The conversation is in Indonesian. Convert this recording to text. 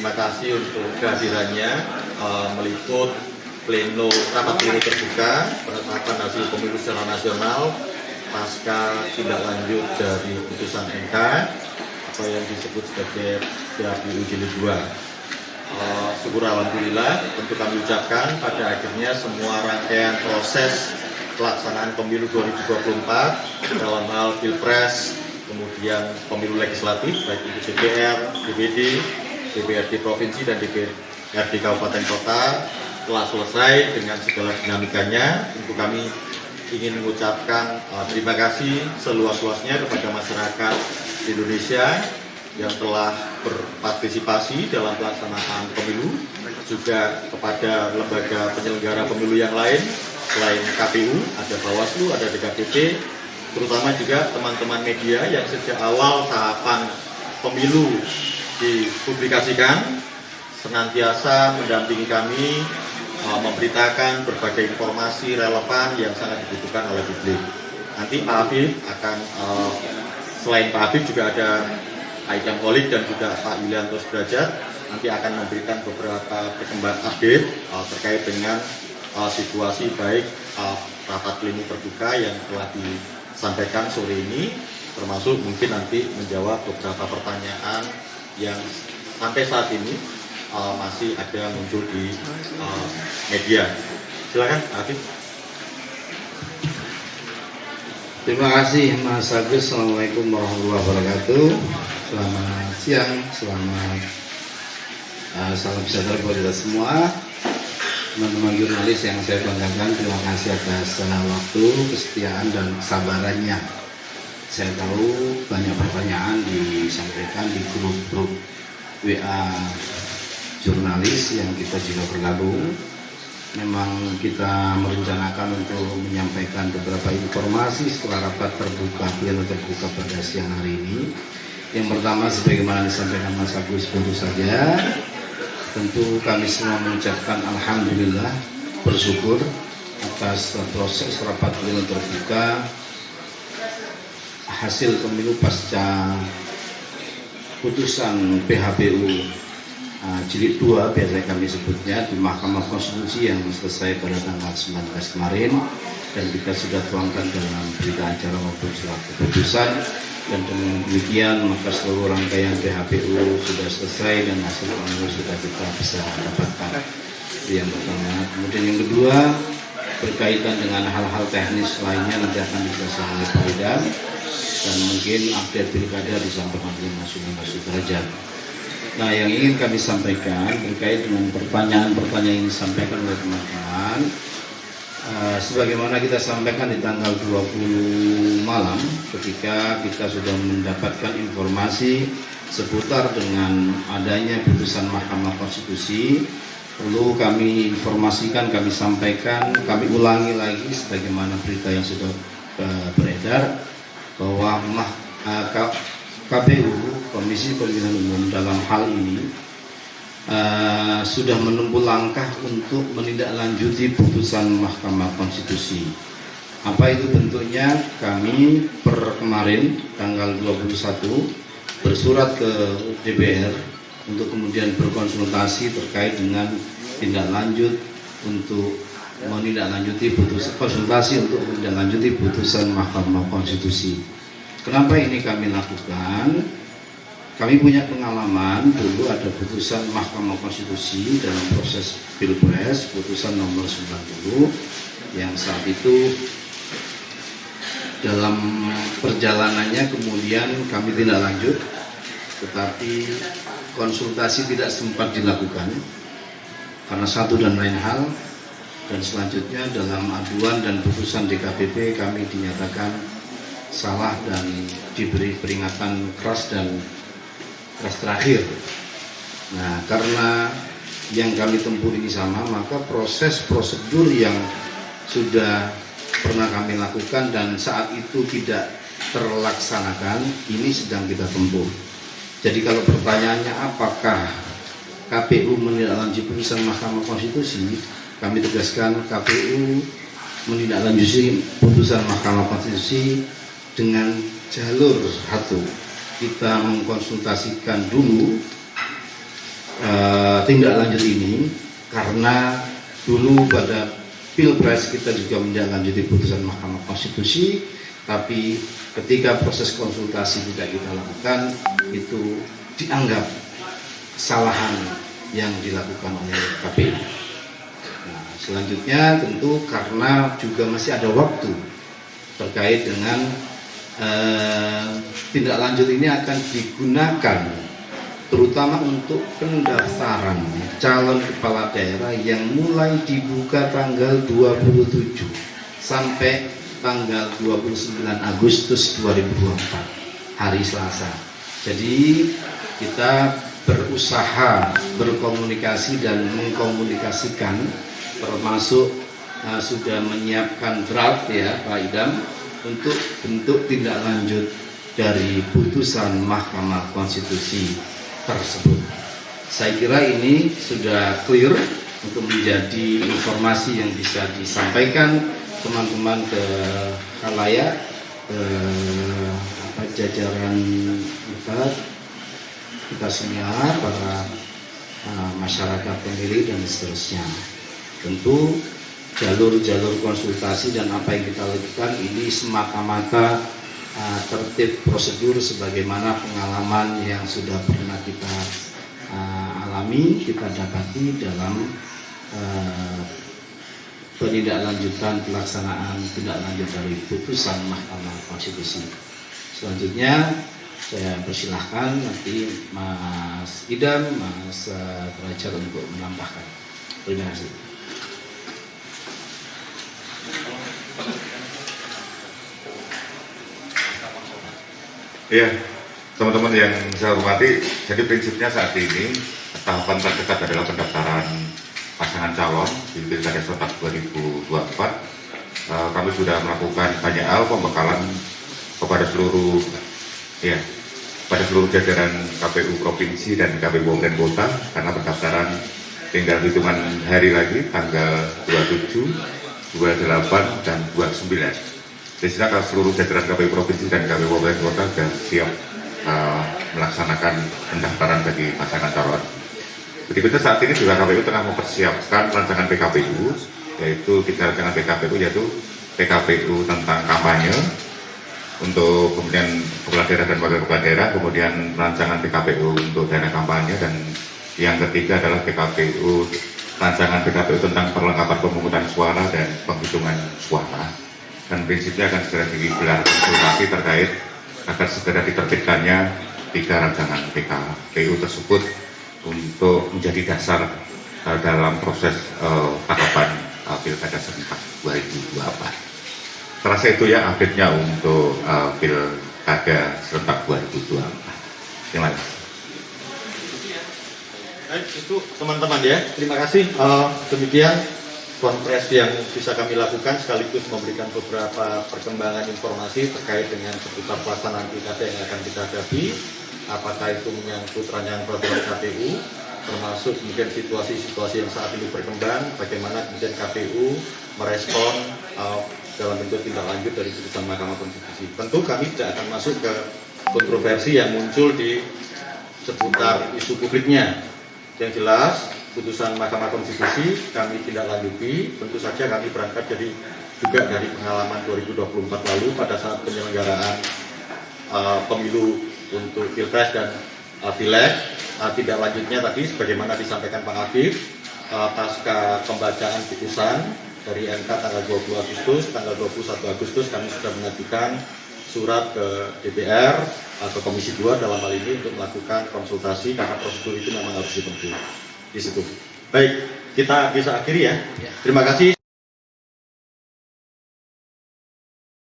terima kasih untuk kehadirannya meliput rapat pleno terbuka penetapan hasil pemilu secara nasional pasca tindak lanjut dari putusan MK atau yang disebut sebagai PHBU Jilid 2. Syukur alhamdulillah, tentu kami ucapkan pada akhirnya semua rangkaian proses pelaksanaan pemilu 2024 dalam hal Pilpres, kemudian pemilu legislatif baik itu DPR, DPD, DPRD provinsi dan DPRD kabupaten kota telah selesai dengan segala dinamikanya. Tentu kami ingin mengucapkan terima kasih seluas-luasnya kepada masyarakat Indonesia yang telah berpartisipasi dalam pelaksanaan pemilu, juga kepada lembaga penyelenggara pemilu yang lain selain KPU, ada Bawaslu, ada DKPP, terutama juga teman-teman media yang sejak awal tahapan pemilu dipublikasikan senantiasa mendampingi kami, memberitakan berbagai informasi relevan yang sangat dibutuhkan oleh publik. Nanti Pak Afif akan, selain Pak Afif juga ada Pak Idam Holik dan juga Pak Yulianto Sudrajat, nanti akan memberikan beberapa perkembangan update terkait dengan situasi baik rapat pleno terbuka yang telah disampaikan sore ini, termasuk mungkin nanti menjawab beberapa pertanyaan yang sampai saat ini masih ada muncul di media. Silakan, Afif. Terima kasih Mas Agus. Assalamualaikum warahmatullahi wabarakatuh. Selamat siang, selamat salam sejahtera buat kita semua. Teman-teman jurnalis yang saya banggakan, terima kasih atas waktu, kesetiaan dan kesabarannya. Saya tahu banyak pertanyaan disampaikan di grup-grup WA jurnalis yang kita juga bergabung. Memang kita merencanakan untuk menyampaikan beberapa informasi setelah rapat terbuka, pleno terbuka pada siang hari ini. Yang pertama, sebagaimana disampaikan Mas Agus baru saja, tentu kami semua mengucapkan alhamdulillah, bersyukur atas proses rapat pleno terbuka hasil pemilu pasca putusan PHBU Jilid 2 biasa kami sebutnya di Mahkamah Konstitusi yang selesai pada tanggal 19 kemarin, dan kita sudah tuangkan dalam berita acara maupun surat keputusan, dan dengan demikian maka seluruh rangkaian PHBU sudah selesai dan hasil pemilu sudah kita bisa dapatkan. Itu yang pertama. Kemudian yang kedua, berkaitan dengan hal-hal teknis lainnya nanti akan dijelaskan oleh Pak Idam, dan mungkin update pilkada disampaikan oleh Mas Yulianto Sudrajat. Nah, yang ingin kami sampaikan terkait dengan pertanyaan-pertanyaan yang disampaikan oleh teman-teman, sebagaimana kita sampaikan di tanggal 20 malam ketika kita sudah mendapatkan informasi seputar dengan adanya putusan Mahkamah Konstitusi, perlu kami informasikan, kami sampaikan, kami ulangi lagi sebagaimana berita yang sudah beredar bahwa KPU, Komisi Pemilihan Umum, dalam hal ini sudah menempuh langkah untuk menindaklanjuti putusan Mahkamah Konstitusi. Apa itu bentuknya? Kami per kemarin tanggal 21 bersurat ke DPR untuk kemudian berkonsultasi terkait dengan tindak lanjut untuk menindaklanjuti putusan Mahkamah Konstitusi. Kenapa ini kami lakukan? Kami punya pengalaman dulu ada putusan Mahkamah Konstitusi dalam proses Pilpres, putusan nomor 90 yang saat itu dalam perjalanannya kemudian kami tindak lanjut, tetapi konsultasi tidak sempat dilakukan karena satu dan lain hal, dan selanjutnya dalam aduan dan putusan DKPP kami dinyatakan salah dan diberi peringatan keras dan keras terakhir. Nah, karena yang kami tempuh ini sama, maka proses prosedur yang sudah pernah kami lakukan dan saat itu tidak terlaksanakan, ini sedang kita tempuh. Jadi kalau pertanyaannya apakah KPU menindaklanjuti putusan Mahkamah Konstitusi, kami tegaskan KPU menindaklanjuti putusan Mahkamah Konstitusi dengan jalur satu. Kita mengkonsultasikan dulu tindak lanjut ini karena dulu pada Pilpres kita juga menindaklanjuti putusan Mahkamah Konstitusi, tapi ketika proses konsultasi tidak kita lakukan, itu dianggap kesalahan yang dilakukan oleh KPU. Nah, selanjutnya tentu karena juga masih ada waktu terkait dengan tindak lanjut ini akan digunakan terutama untuk pendaftaran calon kepala daerah yang mulai dibuka tanggal 27 sampai tanggal 29 Agustus 2024 hari Selasa. Jadi kita berusaha berkomunikasi dan mengkomunikasikan, termasuk sudah menyiapkan draft ya Pak Idam untuk bentuk tindak lanjut dari putusan Mahkamah Konstitusi tersebut. Saya kira ini sudah clear untuk menjadi informasi yang bisa disampaikan teman-teman ke khalayak, jajaran kita semua, para masyarakat pemilih dan seterusnya. Tentu jalur-jalur konsultasi dan apa yang kita lakukan ini semata-mata tertib prosedur sebagaimana pengalaman yang sudah pernah kita alami, kita dapati dalam penindaklanjutan pelaksanaan tindak lanjut dari putusan Mahkamah Konstitusi. Selanjutnya saya persilahkan nanti Mas Idam, Mas Derajat untuk menambahkan. Terima kasih. Ya, teman-teman yang saya hormati, jadi prinsipnya saat ini tahapan terdekat adalah pendaftaran pasangan calon di Pilkada serentak 2024. Kami sudah melakukan banyak hal pembekalan kepada seluruh jajaran KPU provinsi dan KPU kabupaten kota, karena pendaftaran tinggal hitungan hari lagi, tanggal 27, 28 dan 29. Di sini seluruh jajaran KPU provinsi dan KPU kabupaten kota sudah siap melaksanakan pendaftaran bagi pasangan calon. Berikutnya saat ini juga KPU tengah mempersiapkan rancangan PKPU, yaitu tiga rancangan PKPU, yaitu PKPU tentang kampanye untuk kemudian kepala daerah dan wakil kepala daerah, kemudian rancangan PKPU untuk dana kampanye, dan yang ketiga adalah rancangan PKPU tentang perlengkapan pemungutan suara dan penghitungan suara. Dan prinsipnya akan segera digelar konsultasi terkait agar segera diterbitkannya tiga rancangan PKPU tersebut untuk menjadi dasar dalam proses tahapan Pilkada serentak 2024. Terasa itu ya update-nya untuk Pilkada serentak 2024. Terima kasih. Baik, itu teman-teman ya. Terima kasih. Demikian konferensi yang bisa kami lakukan, sekaligus memberikan beberapa perkembangan informasi terkait dengan seputar pelaksanaan pilkada yang akan kita hadapi, apakah itu menyangkut rancangan peraturan KPU, termasuk kemudian situasi-situasi yang saat ini berkembang, bagaimana kemudian KPU merespon dalam bentuk tindak lanjut dari putusan Mahkamah Konstitusi. Tentu kami tidak akan masuk ke kontroversi yang muncul di seputar isu publiknya. Yang jelas, putusan Mahkamah Konstitusi kami tidak lanjuti. Tentu saja kami berangkat juga dari pengalaman 2024 lalu pada saat penyelenggaraan pemilu untuk Pilpres dan Pileg. Tidak lanjutnya tadi sebagaimana disampaikan Pak Afif, pasca pembacaan putusan dari MK tanggal 20 Agustus, tanggal 21 Agustus kami sudah mengajukan surat ke DPR atau Komisi 2 dalam hal ini untuk melakukan konsultasi, karena prosedur itu memang harus ditempuh di situ. Baik, kita bisa akhiri ya. Terima kasih.